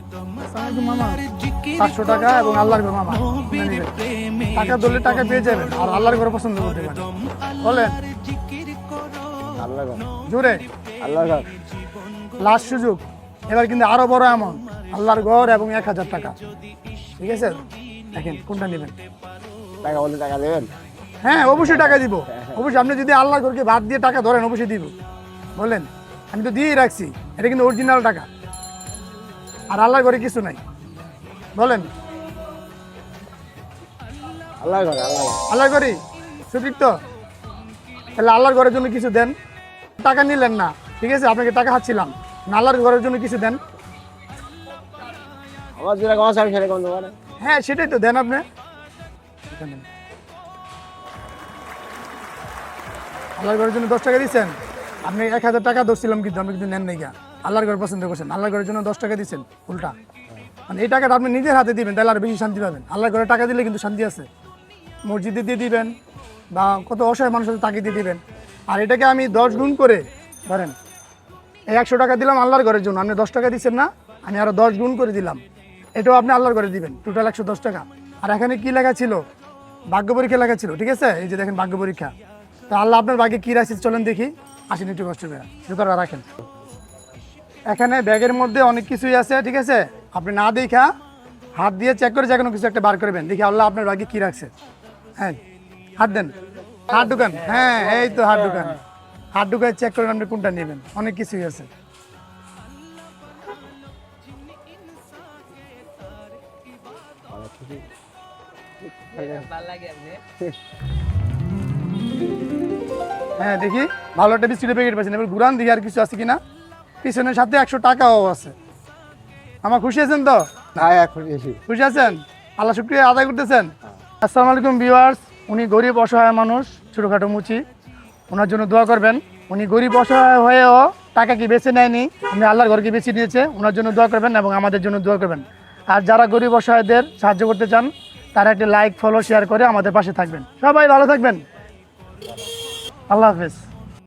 আসসালামু মামা 500 টাকা এবং আল্লাহর ঘর মামা টাকা ধরলে টাকা পেয়ে যাবেন আর আল্লাহর ঘর পছন্দ করতে পারেন বলেন আল্লাহ ঘর জোরে আল্লাহ ঘর লাস্ট সুযোগ এবার কিন্তু আরো বড় অ্যামাউন্ট আল্লাহর ঘর এবং 1000 টাকা ঠিক আছে দেখেন কোনটা নেবেন টাকা বললে টাকা দেবেন হ্যাঁ অবশ্যই টাকা দিব অবশ্যই আপনি যদি আল্লাহর ঘরকে বাদ দিয়ে টাকা ধরেন অবশ্যই দিব বলেন আমি তো দিয়েই রাখছি এটা কিন্তু অরিজিনাল টাকা আর আল্লাহর ঘরে কিছু নাই বলেন আল্লাহ ঘর আল্লাহ ঘর আল্লাহর ঘরে সুতৃপ্ত তাহলে আল্লাহর ঘরের জন্য কিছু দেন টাকা নিলেন না ঠিক আছে আপনাকে টাকা হাচ্ছিলাম না আল্লাহর ঘরের জন্য কিছু দেন আমার যেরকম আছে আমি সেরকম দেবো না হ্যাঁ সেটাই তো দেন আপনি আল্লাহর ঘরের জন্য 10 টাকা দিচ্ছেন আপনি 1000 টাকা ধরছিলাম কিন্তু আপনি কিন্তু নেন নাই গা আল্লাহর ঘর পছন্দ করছেন আল্লাহর ঘরের জন্য 10 টাকা দিচ্ছেন উল্টা মানে এই টাকাটা আপনি নিজের হাতে দিবেন তাহলে আর বেশি শান্তি পাবেন আল্লাহর ঘরে টাকা দিলে কিন্তু শান্তি আছে মসজিদে দিয়ে দিবেন বা কত অসহায় মানুষের তাকে দিয়ে দিবেন আর এটাকে আমি 10 গুণ করে ধরেন এই 100 টাকা দিলাম আল্লাহর ঘরের জন্য আপনি 10 টাকা দিচ্ছেন না আমি আরো 10 গুণ করে দিলাম এটাও আপনি আল্লাহর ঘরে দিবেন টোটাল 110 টাকা আর এখানে কি লেখা ছিল ভাগ্য পরীক্ষা লেখা ছিল ঠিক আছে এই যে দেখেন ভাগ্য পরীক্ষা তো আল্লাহ আপনার ভাগ্যে কি রাখছে চলেন দেখি আসেন একটু কষ্ট করে জুতোটা রাখেন এখানে ব্যাগের মধ্যে অনেক কিছুই আছে ঠিক আছে আপনি না দেখা হাত দিয়ে চেক করে যে কোনো কিছু একটা বার করবেন দেখি আল্লাহ আপনার ভাগ্যে কি রাখছে হ্যাঁ হাত দেন হাত ঢুকান হ্যাঁ এই তো হাত ঢুকান হাত ঢুকায় চেক করেন আপনি কোনটা নেবেন অনেক কিছুই আছে হ্যাঁ দেখি ভালো একটা বিস্কুটের প্যাকেট পাচ্ছেন এবার ঘুরান দেখি আর কিছু আছে কিনা পিছনের সাথে 100 টাকাও আছে আমার খুশি আছেন তো হ্যাঁ এখন এসি খুশি আছেন আল্লাহ শুকরিয়া আদায় করতেছেন আসসালামু আলাইকুম ভিউয়ার্স উনি গরিব অসহায় মানুষ ছোটোখাটো মুচি ওনার জন্য দোয়া করবেন উনি গরিব অসহায় হয়েও টাকা কি বেছে নেয়নি উনি আল্লাহর ঘরকে বেছে নিয়েছে ওনার জন্য দোয়া করবেন এবং আমাদের জন্য দোয়া করবেন আর যারা গরিব অসহায়দের সাহায্য করতে চান তারা একটা লাইক ফলো শেয়ার করে আমাদের পাশে থাকবেন সবাই ভালো থাকবেন আল্লাহ হাফেজ